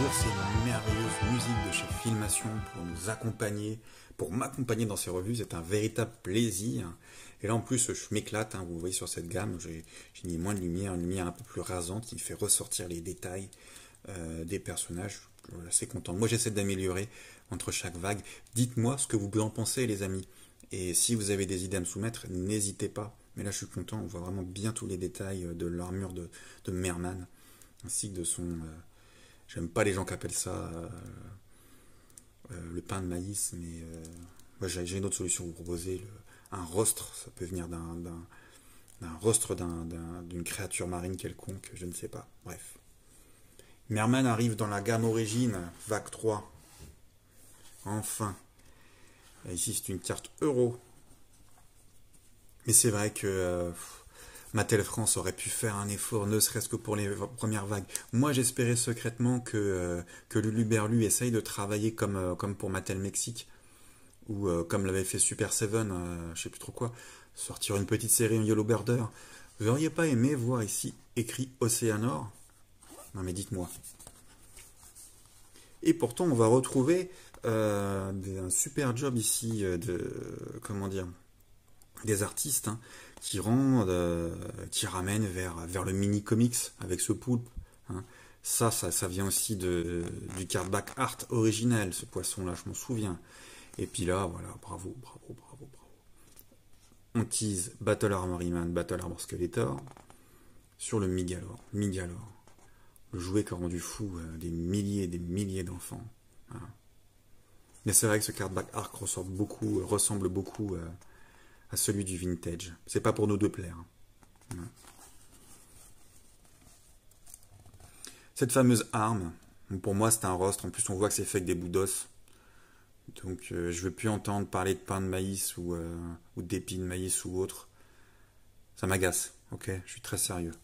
toujours ces merveilleuses musiques de chez Filmation pour nous accompagner, pour m'accompagner dans ces revues. C'est un véritable plaisir. Et là en plus je m'éclate, hein, vous voyez sur cette gamme, j'ai mis moins de lumière, une lumière un peu plus rasante qui fait ressortir les détails des personnages. Je suis assez content. Moi j'essaie d'améliorer entre chaque vague. Dites-moi ce que vous en pensez les amis. Et si vous avez des idées à me soumettre, n'hésitez pas. Mais là je suis content, on voit vraiment bien tous les détails de l'armure de Merman, ainsi que de son... j'aime pas les gens qui appellent ça le pain de maïs, mais moi j'ai une autre solution à vous proposer. Un rostre, ça peut venir d'un rostre d'une créature marine quelconque, je ne sais pas. Bref. Merman arrive dans la gamme origine, vague 3. Enfin. Et ici c'est une carte euro. Mais c'est vrai que Mattel France aurait pu faire un effort, ne serait-ce que pour les premières vagues. Moi, j'espérais secrètement que Luluberlu essaye de travailler comme pour Mattel Mexique, ou comme l'avait fait Super Seven, je sais plus trop quoi, sortir une petite série en Yellow Birder. Vous n'auriez pas aimé voir ici écrit Océanor? Non mais dites-moi. Et pourtant, on va retrouver un super job ici comment dire, des artistes, hein, qui ramènent vers le mini comics avec ce poulpe, hein. Ça vient aussi du cardback art originel, ce poisson-là, je m'en souviens. Et puis là, voilà, bravo. On tease Battle Armory Man, Battle Armor Skeletor sur le Migalor, le jouet qui a rendu fou des milliers et des milliers d'enfants. Voilà. Mais c'est vrai que ce cardback art ressemble beaucoup à celui du vintage. C'est pas pour nous de plaire. Ouais. Cette fameuse arme, pour moi c'est un rostre, en plus on voit que c'est fait avec des bouts d'os. Donc je veux plus entendre parler de pain de maïs ou d'épis de maïs ou autre. Ça m'agace, ok? Je suis très sérieux.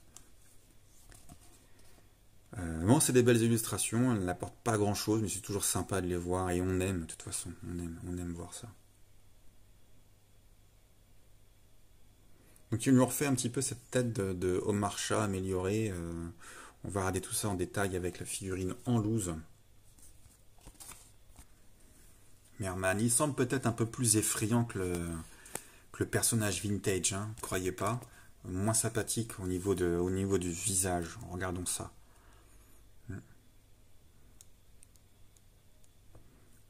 Bon, c'est des belles illustrations, elles n'apportent pas grand chose, mais c'est toujours sympa de les voir et on aime, de toute façon, on aime voir ça. Donc il nous refait un petit peu cette tête de Omar Shah améliorée. On va regarder tout ça en détail avec la figurine en loose. Merman, il semble peut-être un peu plus effrayant que le personnage vintage, hein, croyez pas. Moins sympathique au niveau du visage. Regardons ça.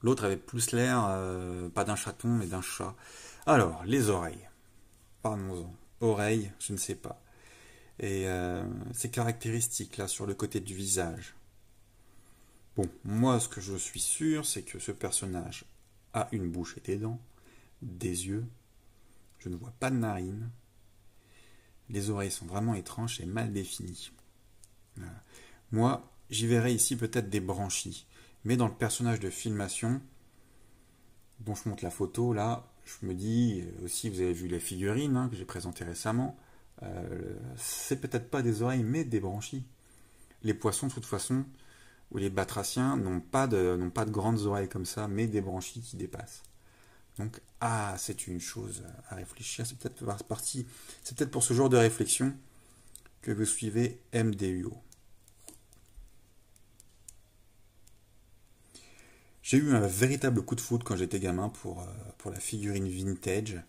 L'autre avait plus l'air, pas d'un chaton, mais d'un chat. Alors, les oreilles. Parlons-en. Oreilles, je ne sais pas. Et ces caractéristiques là sur le côté du visage. Bon, moi ce que je suis sûr, c'est que ce personnage a une bouche et des dents, des yeux, je ne vois pas de narine, les oreilles sont vraiment étranges et mal définies. Voilà. Moi, j'y verrais ici peut-être des branchies, mais dans le personnage de Filmation, dont je montre la photo là, je me dis, aussi vous avez vu les figurines, hein, que j'ai présentées récemment, c'est peut-être pas des oreilles mais des branchies. Les poissons de toute façon, ou les batraciens, n'ont pas de grandes oreilles comme ça, mais des branchies qui dépassent. Donc, c'est une chose à réfléchir, c'est peut-être c'est peut-être pour ce genre de réflexion que vous suivez MDUO. J'ai eu un véritable coup de foudre quand j'étais gamin pour la figurine vintage,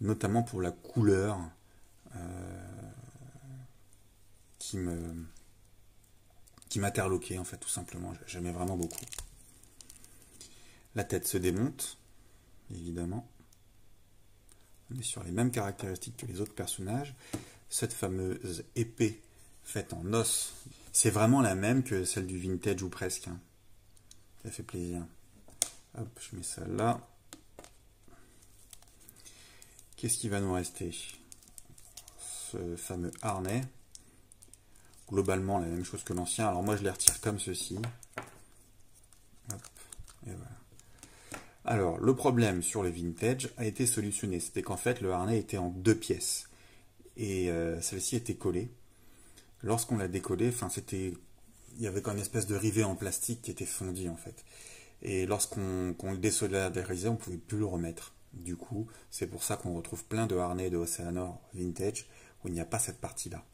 notamment pour la couleur qui m'interloquait en fait tout simplement. J'aimais vraiment beaucoup. La tête se démonte, évidemment. On est sur les mêmes caractéristiques que les autres personnages. Cette fameuse épée faite en os, c'est vraiment la même que celle du vintage ou presque, hein. Ça fait plaisir. Hop, je mets ça là. Qu'est-ce qui va nous rester? Ce fameux harnais. Globalement la même chose que l'ancien. Alors moi je les retire comme ceci. Hop, et voilà. Alors le problème sur le vintage a été solutionné. C'était qu'en fait le harnais était en 2 pièces. Et celle-ci était collée. Lorsqu'on l'a décollé, il y avait comme une espèce de rivet en plastique qui était fondu en fait. Et lorsqu'on le désolidarisait, on ne pouvait plus le remettre. Du coup, c'est pour ça qu'on retrouve plein de harnais de Océanor vintage où il n'y a pas cette partie-là.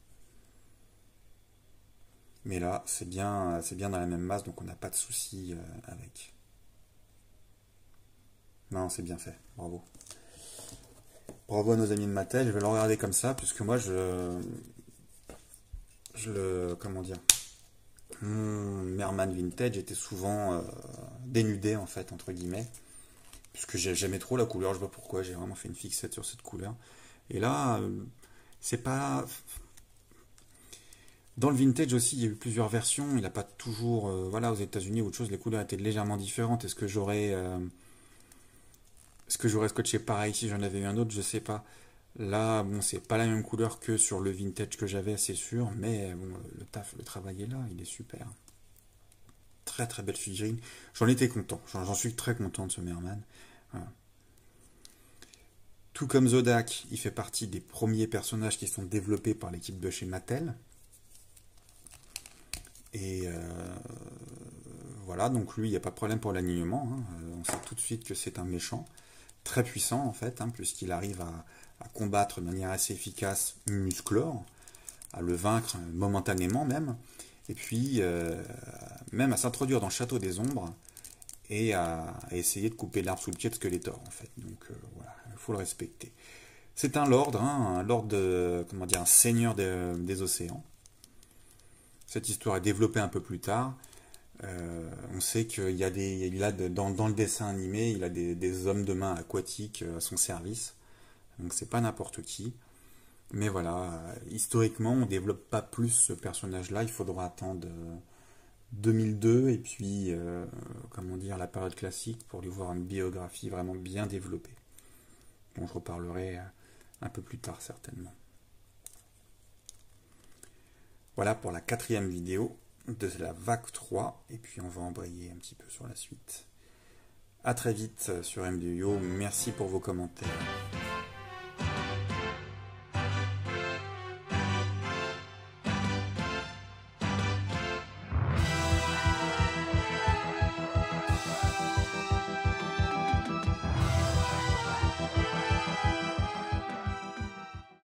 Mais là, c'est bien dans la même masse, donc on n'a pas de souci avec. Non, c'est bien fait, bravo. Bravo à nos amis de Mattel, je vais le regarder comme ça, puisque moi, comment dire, mon Merman Vintage était souvent dénudé, en fait, entre guillemets, puisque j'aimais trop la couleur, je sais pas pourquoi, j'ai vraiment fait une fixette sur cette couleur. Et là, c'est pas... Dans le vintage aussi, il y a eu plusieurs versions. Il n'a pas toujours, voilà, aux États-Unis ou autre chose, les couleurs étaient légèrement différentes. Est-ce que j'aurais scotché pareil si j'en avais eu un autre? Je sais pas. Là, bon, c'est pas la même couleur que sur le vintage que j'avais, c'est sûr, mais bon, le travail est là, il est super. Très très belle figurine. J'en étais content. J'en suis très content de ce Merman. Voilà. Tout comme Zodak, il fait partie des premiers personnages qui sont développés par l'équipe de chez Mattel. Et voilà, donc lui, il n'y a pas de problème pour l'alignement, hein. On sait tout de suite que c'est un méchant, très puissant en fait, hein, puisqu'il arrive à combattre de manière assez efficace Musclor, à le vaincre momentanément même, et puis même à s'introduire dans le château des ombres et à essayer de couper l'arbre sous le pied de Skeletor en fait. Donc voilà, il faut le respecter. C'est un lord, hein, un lord comment dire, un seigneur des océans. Cette histoire est développée un peu plus tard. On sait qu'il y a dans le dessin animé, il a des hommes de main aquatiques à son service. Donc c'est pas n'importe qui. Mais voilà, historiquement, on développe pas plus ce personnage-là. Il faudra attendre 2002 et puis, comment dire, la période classique pour lui voir une biographie vraiment bien développée. Bon, je reparlerai un peu plus tard certainement. Voilà pour la 4e vidéo de la vague 3, et puis on va embrayer un petit peu sur la suite. A très vite sur MDUYO, merci pour vos commentaires.